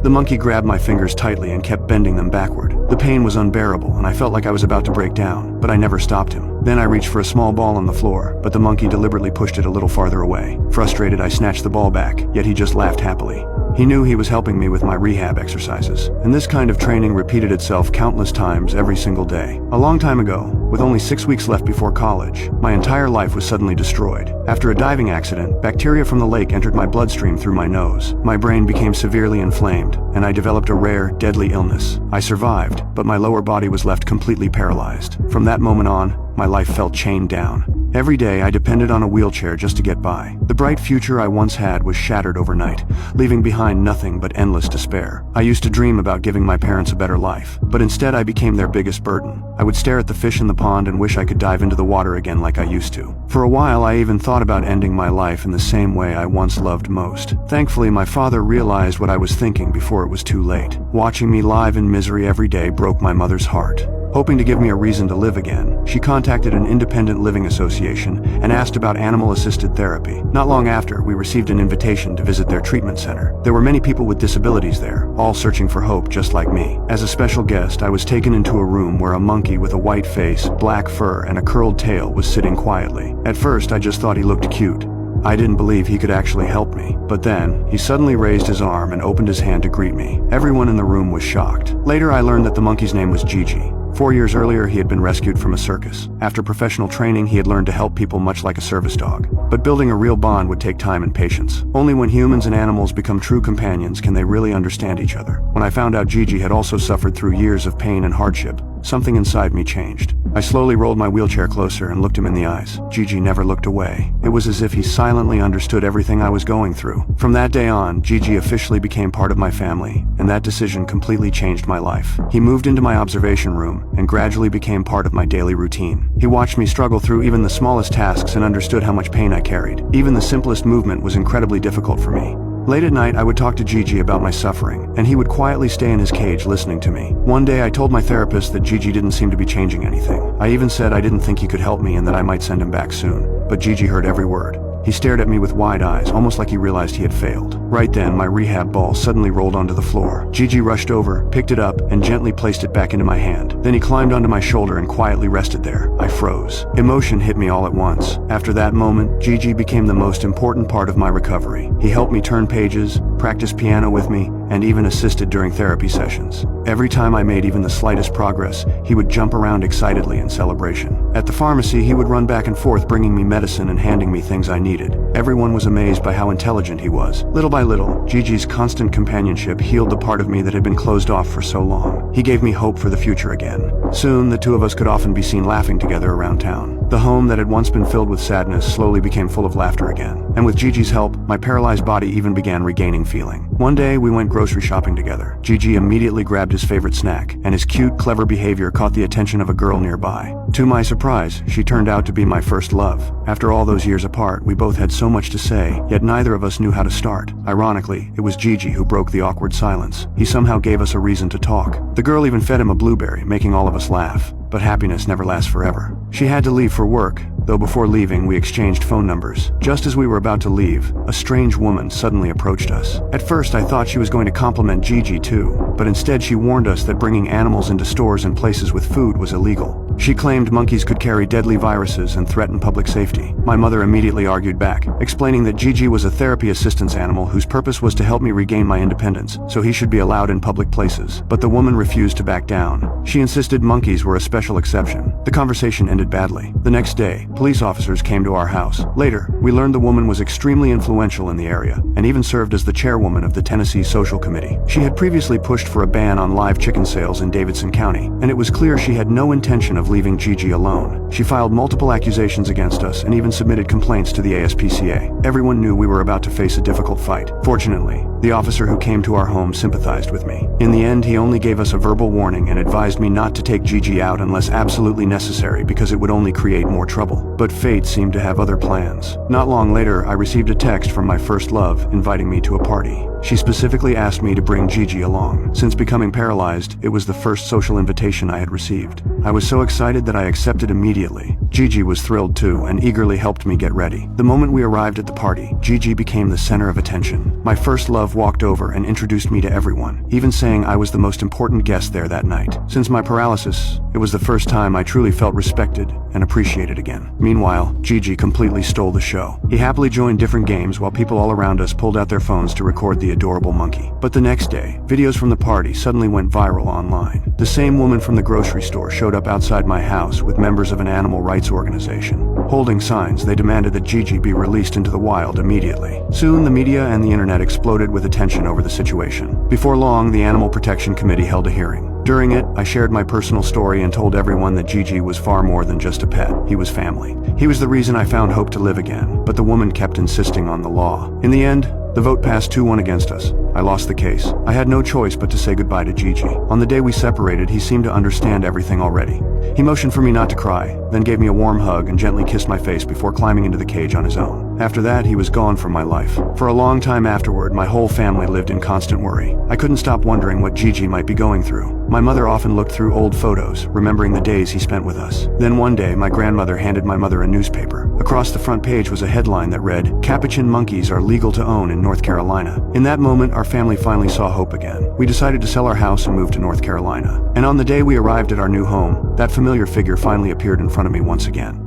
The monkey grabbed my fingers tightly and kept bending them backward. The pain was unbearable, and I felt like I was about to break down, but I never stopped him. Then I reached for a small ball on the floor, but the monkey deliberately pushed it a little farther away. Frustrated, I snatched the ball back, yet he just laughed happily. He knew he was helping me with my rehab exercises, and this kind of training repeated itself countless times every single day. A long time ago, with only 6 weeks left before college, my entire life was suddenly destroyed. After a diving accident, bacteria from the lake entered my bloodstream through my nose. My brain became severely inflamed, and I developed a rare, deadly illness. I survived, but my lower body was left completely paralyzed. From that moment on, my life felt chained down. Every day I depended on a wheelchair just to get by. The bright future I once had was shattered overnight, leaving behind nothing but endless despair. I used to dream about giving my parents a better life, but instead I became their biggest burden. I would stare at the fish in the pond and wish I could dive into the water again like I used to. For a while I even thought about ending my life in the same way I once loved most. Thankfully, my father realized what I was thinking before it was too late. Watching me live in misery every day broke my mother's heart. Hoping to give me a reason to live again, she contacted an independent living association and asked about animal-assisted therapy. Not long after, we received an invitation to visit their treatment center. There were many people with disabilities there, all searching for hope just like me. As a special guest, I was taken into a room where a monkey with a white face, black fur, and a curled tail was sitting quietly. At first, I just thought he looked cute. I didn't believe he could actually help me, but then, he suddenly raised his arm and opened his hand to greet me. Everyone in the room was shocked. Later I learned that the monkey's name was Gigi. 4 years earlier, he had been rescued from a circus. After professional training, he had learned to help people much like a service dog. But building a real bond would take time and patience. Only when humans and animals become true companions can they really understand each other. When I found out Gigi had also suffered through years of pain and hardship, something inside me changed. I slowly rolled my wheelchair closer and looked him in the eyes. Gigi never looked away. It was as if he silently understood everything I was going through. From that day on, Gigi officially became part of my family, and that decision completely changed my life. He moved into my observation room and gradually became part of my daily routine. He watched me struggle through even the smallest tasks and understood how much pain I carried. Even the simplest movement was incredibly difficult for me. Late at night, I would talk to Gigi about my suffering, and he would quietly stay in his cage listening to me. One day, I told my therapist that Gigi didn't seem to be changing anything. I even said I didn't think he could help me and that I might send him back soon. But Gigi heard every word. He stared at me with wide eyes, almost like he realized he had failed. Right then, my rehab ball suddenly rolled onto the floor. Gigi rushed over, picked it up, and gently placed it back into my hand. Then he climbed onto my shoulder and quietly rested there. I froze. Emotion hit me all at once. After that moment, Gigi became the most important part of my recovery. He helped me turn pages, practiced piano with me, and even assisted during therapy sessions. Every time I made even the slightest progress, he would jump around excitedly in celebration. At the pharmacy, he would run back and forth bringing me medicine and handing me things I needed. Everyone was amazed by how intelligent he was. Little by little, Gigi's constant companionship healed the part of me that had been closed off for so long. He gave me hope for the future again. Soon, the two of us could often be seen laughing together around town. The home that had once been filled with sadness slowly became full of laughter again. And with Gigi's help, my paralyzed body even began regaining feeling. One day, we went grocery shopping together. Gigi immediately grabbed his favorite snack, and his cute, clever behavior caught the attention of a girl nearby. To my surprise, she turned out to be my first love. After all those years apart, we both had so much to say, yet neither of us knew how to start. Ironically, it was Gigi who broke the awkward silence. He somehow gave us a reason to talk. The girl even fed him a blueberry, making all of us laugh. But happiness never lasts forever. She had to leave for work, though before leaving we exchanged phone numbers. Just as we were about to leave, a strange woman suddenly approached us. At first I thought she was going to compliment Gigi too, but instead she warned us that bringing animals into stores and places with food was illegal. She claimed monkeys could carry deadly viruses and threaten public safety. My mother immediately argued back, explaining that Gigi was a therapy assistance animal whose purpose was to help me regain my independence, so he should be allowed in public places. But the woman refused to back down. She insisted monkeys were a special exception. The conversation ended badly. The next day, police officers came to our house. Later, we learned the woman was extremely influential in the area, and even served as the chairwoman of the Tennessee Social Committee. She had previously pushed for a ban on live chicken sales in Davidson County, and it was clear she had no intention of leaving Gigi alone. She filed multiple accusations against us and even submitted complaints to the ASPCA. Everyone knew we were about to face a difficult fight. Fortunately, the officer who came to our home sympathized with me. In the end, he only gave us a verbal warning and advised me not to take Gigi out unless absolutely necessary because it would only create more trouble. But fate seemed to have other plans. Not long later, I received a text from my first love inviting me to a party. She specifically asked me to bring Gigi along. Since becoming paralyzed, it was the first social invitation I had received. I was so excited that I accepted immediately. Gigi was thrilled too and eagerly helped me get ready. The moment we arrived at the party, Gigi became the center of attention. My first love himself walked over and introduced me to everyone, even saying I was the most important guest there that night. Since my paralysis, it was the first time I truly felt respected and appreciated again. Meanwhile, Gigi completely stole the show. He happily joined different games while people all around us pulled out their phones to record the adorable monkey. But the next day, videos from the party suddenly went viral online. The same woman from the grocery store showed up outside my house with members of an animal rights organization. Holding signs, they demanded that Gigi be released into the wild immediately. Soon, the media and the internet exploded with attention over the situation. Before long, the Animal Protection Committee held a hearing. During it, I shared my personal story and told everyone that Gigi was far more than just a pet. He was family. He was the reason I found hope to live again, but the woman kept insisting on the law. In the end, the vote passed 2-1 against us. I lost the case. I had no choice but to say goodbye to Gigi. On the day we separated, he seemed to understand everything already. He motioned for me not to cry, then gave me a warm hug and gently kissed my face before climbing into the cage on his own. After that, he was gone from my life. For a long time afterward, my whole family lived in constant worry. I couldn't stop wondering what Gigi might be going through. My mother often looked through old photos, remembering the days he spent with us. Then one day, my grandmother handed my mother a newspaper. Across the front page was a headline that read, "Capuchin monkeys are legal to own in North Carolina." In that moment, our family finally saw hope again. We decided to sell our house and move to North Carolina. And on the day we arrived at our new home, that familiar figure finally appeared in front of me once again.